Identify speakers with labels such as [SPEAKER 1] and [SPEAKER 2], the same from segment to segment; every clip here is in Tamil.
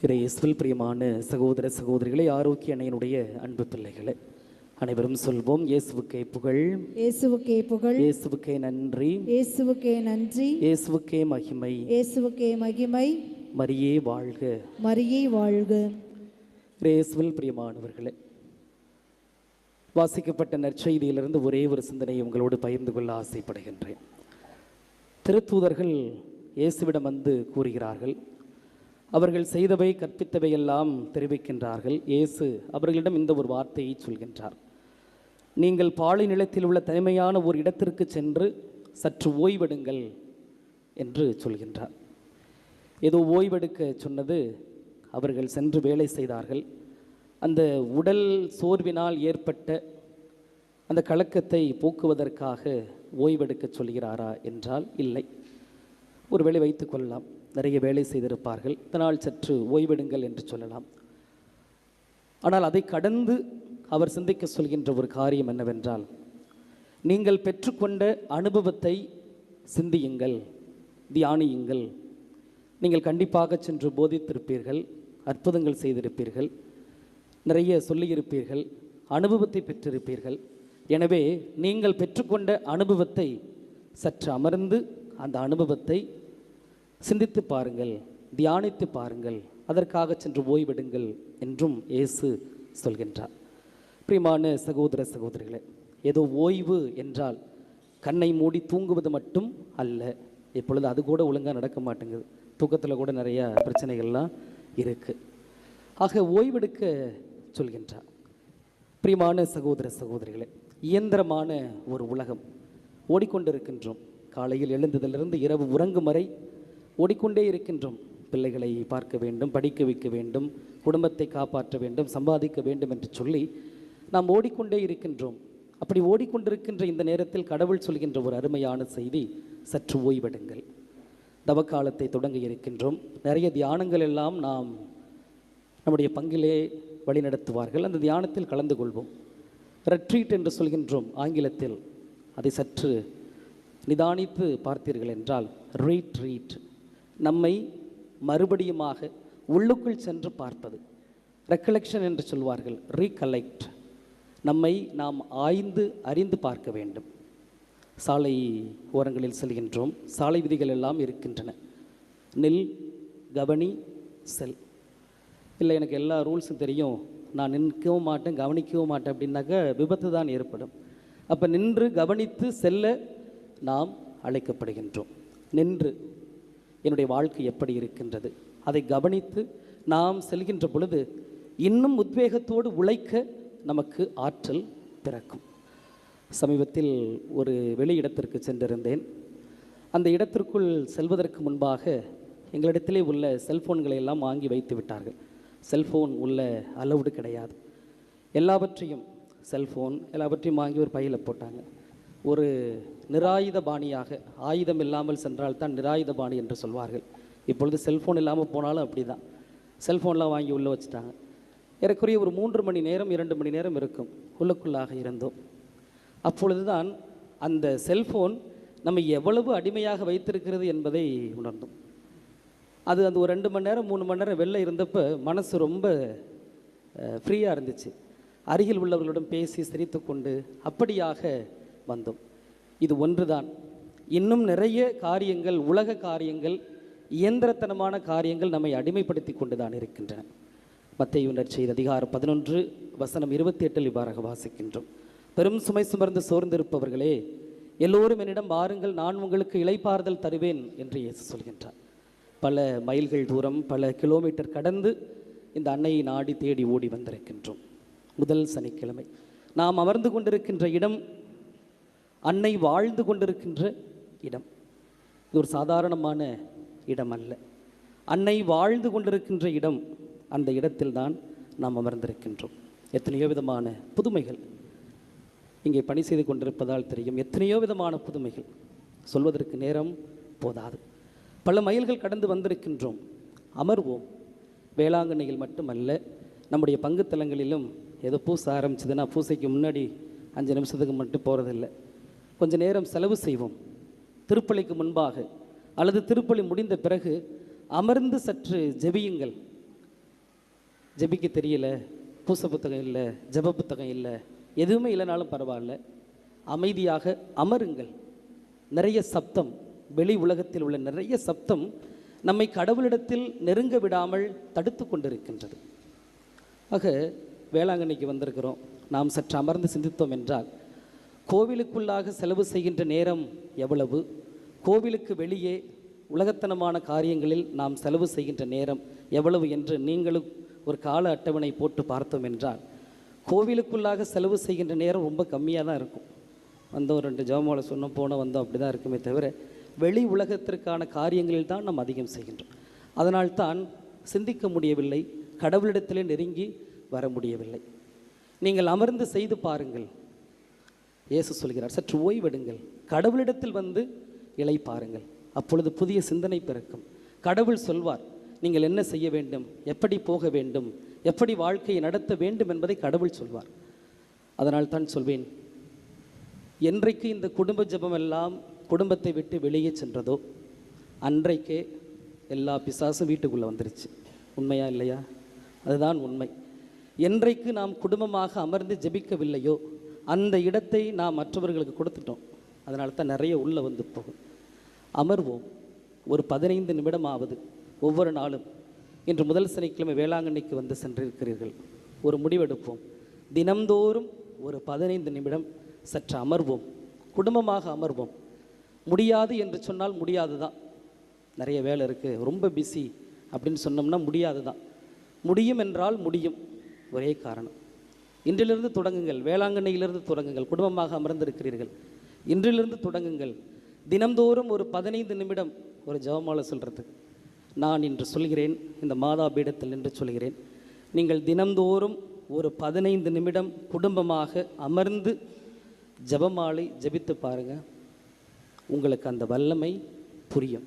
[SPEAKER 1] இயேசுவில் பிரியமான சகோதர சகோதரிகளை, ஆரோக்கிய அன்னையினுடைய அன்பு பிள்ளைகளை அனைவரும் சொல்வோம். இயேசுவுக்கே புகழ்,
[SPEAKER 2] இயேசுவுக்கே புகழ்,
[SPEAKER 1] இயேசுவுக்கே நன்றி,
[SPEAKER 2] இயேசுவுக்கே நன்றி,
[SPEAKER 1] இயேசுவுக்கே மகிமை,
[SPEAKER 2] இயேசுவுக்கே மகிமை.
[SPEAKER 1] மரியே வாழ்க,
[SPEAKER 2] மரியே வாழ்க.
[SPEAKER 1] இயேசுவில் பிரியமானவர்களே, வாசிக்கப்பட்ட நற்செய்தியிலிருந்து ஒரே ஒரு சிந்தனையை உங்களோடு பகிர்ந்து கொள்ள ஆசைப்படுகின்றேன். திருத்தூதர்கள் இயேசுவிடம் வந்து கூறுகிறார்கள். அவர்கள் செய்தவை கற்பித்தவை எல்லாம் தெரிவிக்கின்றார்கள். இயேசு அவர்களிடம் இந்த ஒரு வார்த்தையை சொல்கின்றார். நீங்கள் பாலை நிலத்தில் உள்ள தனிமையான ஒரு இடத்திற்கு சென்று சற்று ஓய்வெடுங்கள் என்று சொல்கின்றார். ஏதோ ஓய்வெடுக்க சொன்னது. அவர்கள் சென்று வேலை செய்தார்கள். அந்த உடல் சோர்வினால் ஏற்பட்ட அந்த கலக்கத்தை போக்குவதற்காக ஓய்வெடுக்க சொல்கிறாரா என்றால் இல்லை. ஒரு வேளை வைத்துக் கொள்ளலாம், நிறைய வேலை செய்திருப்பார்கள், இதனால் சற்று ஓய்வெடுங்கள் என்று சொல்லலாம். ஆனால் அதை கடந்து அவர் சிந்திக்க சொல்கின்ற ஒரு காரியம் என்னவென்றால், நீங்கள் பெற்றுக்கொண்ட அனுபவத்தை சிந்தியுங்கள், தியானியுங்கள். நீங்கள் கண்டிப்பாக சென்று போதித்திருப்பீர்கள், அற்புதங்கள் செய்திருப்பீர்கள், நிறைய சொல்லியிருப்பீர்கள், அனுபவத்தை பெற்றிருப்பீர்கள். எனவே நீங்கள் பெற்றுக்கொண்ட அனுபவத்தை சற்று அமர்ந்து அந்த அனுபவத்தை சிந்தித்து பாருங்கள், தியானித்து பாருங்கள், அதற்காக சென்று ஓய்வெடுங்கள் என்றும் இயேசு சொல்கின்றார். பிரியமான சகோதர சகோதரிகளே, ஏதோ ஓய்வு என்றால் கண்ணை மூடி தூங்குவது மட்டும் அல்ல. இப்பொழுது அது கூட ஒழுங்காக நடக்க மாட்டேங்குது. தூக்கத்தில் கூட நிறைய பிரச்சனைகள்லாம் இருக்குது. ஆக ஓய்வெடுக்க சொல்கின்றார். பிரியமான சகோதர சகோதரிகளே, இயந்திரமான ஒரு உலகம் ஓடிக்கொண்டிருக்கின்றோம். காலையில் எழுந்ததிலிருந்து இரவு உறங்கும் வரை ஓடிக்கொண்டே இருக்கின்றோம். பிள்ளைகளை பார்க்க வேண்டும், படிக்க வைக்க வேண்டும், குடும்பத்தை காப்பாற்ற வேண்டும், சம்பாதிக்க வேண்டும் என்று சொல்லி நாம் ஓடிக்கொண்டே இருக்கின்றோம். அப்படி ஓடிக்கொண்டிருக்கின்ற இந்த நேரத்தில் கடவுள் சொல்கின்ற ஒரு அருமையான செய்தி, சற்று ஓய்வெடுங்கள். தவக்காலத்தை தொடங்க இருக்கின்றோம். நிறைய தியானங்கள் எல்லாம் நாம் நம்முடைய பங்கிலே வழிநடத்துவார்கள். அந்த தியானத்தில் கலந்து கொள்வோம். ரெட்ரீட் என்று சொல்கின்றோம் ஆங்கிலத்தில். அதை சற்று நிதானித்து பார்த்தீர்கள் என்றால் ரீட்ரீட், நம்மை மறுபடியுமாக உள்ளுக்குள் சென்று பார்ப்பது. ரெக்கலெக்ஷன் என்று சொல்வார்கள், ரீகலெக்ட். நம்மை நாம் ஆய்ந்து அறிந்து பார்க்க வேண்டும். சாலை ஓரங்களில் செல்கின்றோம், சாலை விதிகள் எல்லாம் இருக்கின்றன. நில், கவனி, செல். இல்லை எனக்கு எல்லா ரூல்ஸும் தெரியும், நான் நிற்கவும் மாட்டேன், கவனிக்கவும் மாட்டேன் அப்படின்னாக்க விபத்து தான் ஏற்படும். அப்போ நின்று கவனித்து செல்ல நாம் அழைக்கப்படுகின்றோம். நின்று என்னுடைய வாழ்க்கை எப்படி இருக்கின்றது, அதை கவனித்து நாம் செல்கின்ற பொழுது இன்னும் உத்வேகத்தோடு உழைக்க நமக்கு ஆற்றல் பிறக்கும். சமீபத்தில் ஒரு வெளி இடத்திற்கு சென்றிருந்தேன். அந்த இடத்திற்குள் செல்வதற்கு முன்பாக எங்களிடத்திலே உள்ள செல்ஃபோன்களை எல்லாம் வாங்கி வைத்து விட்டார்கள். செல்ஃபோன் உள்ள அலவுடு கிடையாது. எல்லாவற்றையும் செல்ஃபோன் எல்லாவற்றையும் வாங்கி ஒரு பையில் போட்டாங்க. ஒரு நிராயுத பாணியாக, ஆயுதம் இல்லாமல் சென்றால் தான் நிராயுத பாணி என்று சொல்வார்கள். இப்பொழுது செல்ஃபோன் இல்லாமல் போனாலும் அப்படி தான். செல்ஃபோன்லாம் வாங்கி உள்ளே வச்சுட்டாங்க. ஏறக்குறைய ஒரு 3 மணி நேரம் 2 மணி நேரம் இருக்கும் உள்ளுக்குள்ளாக இருந்தோம். அப்பொழுது தான் அந்த செல்ஃபோன் நம்ம எவ்வளவு அடிமையாக வைத்திருக்கிறது என்பதை உணர்ந்தோம். அது அந்த ஒரு 2 மணி நேரம் 3 மணி நேரம் வெளில இருந்தப்போ மனசு ரொம்ப ஃப்ரீயாக இருந்துச்சு. அருகில் உள்ளவர்களிடம் பேசி சிரித்து கொண்டு அப்படியாக வந்தோம். இது ஒன்றுதான். இன்னும் நிறைய காரியங்கள், உலக காரியங்கள், இயந்திரத்தனமான காரியங்கள் நம்மை அடிமைப்படுத்தி கொண்டு தான் இருக்கின்றன. மத்தேயு நற்செய்தி அதிகாரம் 11 வசனம் 28 இவ்வாறாக வாசிக்கின்றோம். பெரும் சுமை சுமர்ந்து சோர்ந்திருப்பவர்களே, எல்லோரும் என்னிடம் வாருங்கள், நான் உங்களுக்கு இளைப்பாறுதல் தருவேன் என்று இயேசு சொல்கின்றார். பல மைல்கள் தூரம், பல கிலோமீட்டர் கடந்து இந்த அன்னையை நாடி தேடி ஓடி வந்திருக்கின்றோம். முதல் சனிக்கிழமை நாம் அமர்ந்து கொண்டிருக்கின்ற இடம் அன்னை வாழ்ந்து கொண்டிருக்கின்ற இடம். இது ஒரு சாதாரணமான இடம் அல்ல. அன்னை வாழ்ந்து கொண்டிருக்கின்ற இடம். அந்த இடத்தில் தான் நாம் அமர்ந்திருக்கின்றோம். எத்தனையோ விதமான புதுமைகள் இங்கே பணி செய்து கொண்டிருப்பதால் தெரியும். எத்தனையோ விதமான புதுமைகள் சொல்வதற்கு நேரம் போதாது. பல மைல்கள் கடந்து வந்திருக்கின்றோம். அமர்வோம். வேளாங்கண்ணியில் மட்டுமல்ல, நம்முடைய பங்குத்தலங்களிலும் ஏதோ பூசை ஆரம்பிச்சதுன்னா பூசைக்கு முன்னாடி 5 நிமிஷத்துக்கு மட்டும் போகிறதில்லை. கொஞ்சம் நேரம் செலவு செய்வோம். திருப்பலிக்கு முன்பாக அல்லது திருப்பலி முடிந்த பிறகு அமர்ந்து சற்று ஜெபியுங்கள். ஜெபிக்க தெரியல, பூச புத்தகம் இல்லை, ஜெப புத்தகம் இல்லை, எதுவுமே இல்லைனாலும் பரவாயில்ல, அமைதியாக அமருங்கள். நிறைய சப்தம், வெளி உலகத்தில் உள்ள நிறைய சப்தம் நம்மை கடவுளிடத்தில் நெருங்க விடாமல் தடுத்து கொண்டிருக்கின்றது. ஆக வேளாங்கண்ணிக்கு வந்திருக்கிறோம், நாம் சற்று அமர்ந்து சிந்தித்தோம் என்றால் கோவிலுக்குள்ளாக செலவு செய்கின்ற நேரம் எவ்வளவு, கோவிலுக்கு வெளியே உலகத்தனமான காரியங்களில் நாம் செலவு செய்கின்ற நேரம் எவ்வளவு என்று நீங்களும் ஒரு கால அட்டவணை போட்டு பார்த்தோம் என்றால் கோவிலுக்குள்ளாக செலவு செய்கின்ற நேரம் ரொம்ப கம்மியாக தான் இருக்கும். வந்தோம், 2 ஜெபமாலை சொன்னோம், போனோம், வந்தோம், அப்படி தான் இருக்குமே தவிர வெளி உலகத்திற்கான காரியங்களில் தான் நாம் அதிகம் செய்கின்றோம். அதனால்தான் சிந்திக்க முடியவில்லை, கடவுளிடத்திலே நெருங்கி வர முடியவில்லை. நீங்கள் அமர்ந்து செய்து பாருங்கள். இயேசு சொல்கிறார், சற்று ஓய்வெடுங்கள், கடவுளிடத்தில் வந்து இலை பாருங்கள், அப்பொழுது புதிய சிந்தனை பிறக்கும். கடவுள் சொல்வார் நீங்கள் என்ன செய்ய வேண்டும், எப்படி போக வேண்டும், எப்படி வாழ்க்கையை நடத்த வேண்டும் என்பதை கடவுள் சொல்வார். அதனால் தான் சொல்வேன், என்றைக்கு இந்த குடும்ப ஜெபம் எல்லாம் குடும்பத்தை விட்டு வெளியே சென்றதோ அன்றைக்கே எல்லா பிசாசும் வீட்டுக்குள்ளே வந்துருச்சு. உண்மையா இல்லையா? அதுதான் உண்மை. என்றைக்கு நாம் குடும்பமாக அமர்ந்து ஜெபிக்கவில்லையோ அந்த இடத்தை நாம் மற்றவர்களுக்கு கொடுத்துட்டோம். அதனால தான் நிறைய உள்ளே வந்து போகும். அமர்வோம், ஒரு 15 நிமிடமாவது ஒவ்வொரு நாளும். இன்று முதல் சனிக்கிழமை வேளாங்கண்ணிக்கு வந்து சென்றிருக்கிறீர்கள், ஒரு முடிவெடுப்போம். தினம்தோறும் ஒரு 15 நிமிடம் சற்று அமர்வோம், குடும்பமாக அமர்வோம். முடியாது என்று சொன்னால் முடியாது தான், நிறைய வேலை இருக்குது, ரொம்ப பிஸி அப்படின்னு சொன்னோம்னா முடியாது தான். முடியும் என்றால் முடியும். ஒரே காரணம், இன்றிலிருந்து தொடங்குங்கள், வேளாங்கண்ணியிலிருந்து தொடங்குங்கள். குடும்பமாக அமர்ந்திருக்கிறீர்கள், இன்றிலிருந்து தொடங்குங்கள். தினம்தோறும் ஒரு 15 நிமிடம் ஒரு ஜெபமாலை சொல்கிறதுக்கு நான் இன்று சொல்கிறேன், இந்த மாதா பீடத்தில் நின்று சொல்கிறேன். நீங்கள் தினம்தோறும் ஒரு 15 நிமிடம் குடும்பமாக அமர்ந்து ஜெபமாலை ஜெபித்து பாருங்கள். உங்களுக்கு அந்த வல்லமை புரியும்.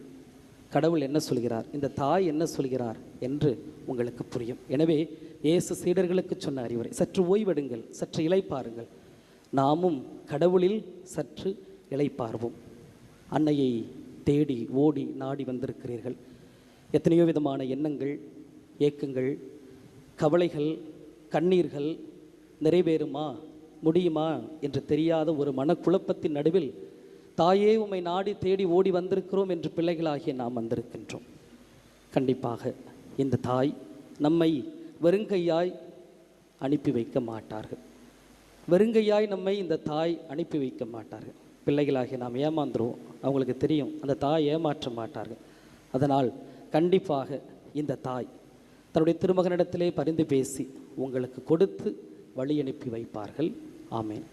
[SPEAKER 1] கடவுள் என்ன சொல்கிறார், இந்த தாய் என்ன சொல்கிறார் என்று உங்களுக்கு புரியும். எனவே இயேசு சீடர்களுக்கு சொன்ன அறிவுரை, சற்று ஓய்வெடுங்கள், சற்று இளைப்பாருங்கள். நாமும் கடவுளில் சற்று இளைப்பார்வோம். அன்னையை தேடி ஓடி நாடி வந்திருக்கிறீர்கள். எத்தனையோ விதமான எண்ணங்கள், ஏக்கங்கள், கவலைகள், கண்ணீர்கள் நிறைவேறுமா, முடியுமா என்று தெரியாத ஒரு மனக்குழப்பத்தின் நடுவில் தாயே உம்மை நாடி தேடி ஓடி வந்திருக்கிறோம் என்று பிள்ளைகளாகிய நாம் வந்திருக்கின்றோம். கண்டிப்பாக இந்த தாய் நம்மை வெறுங்கையாய் அனுப்பி வைக்க மாட்டார்கள். வெறுங்கையாய் நம்மை இந்த தாய் அனுப்பி வைக்க மாட்டார்கள். பிள்ளைகளாகிய நாம் ஏமாந்துருவோம், அவங்களுக்கு தெரியும், அந்த தாய் ஏமாற்ற மாட்டார்கள். அதனால் கண்டிப்பாக இந்த தாய் தன்னுடைய திருமகனிடத்திலே பரிந்து பேசி உங்களுக்கு கொடுத்து வழி அனுப்பி வைப்பார்கள். ஆமேன்.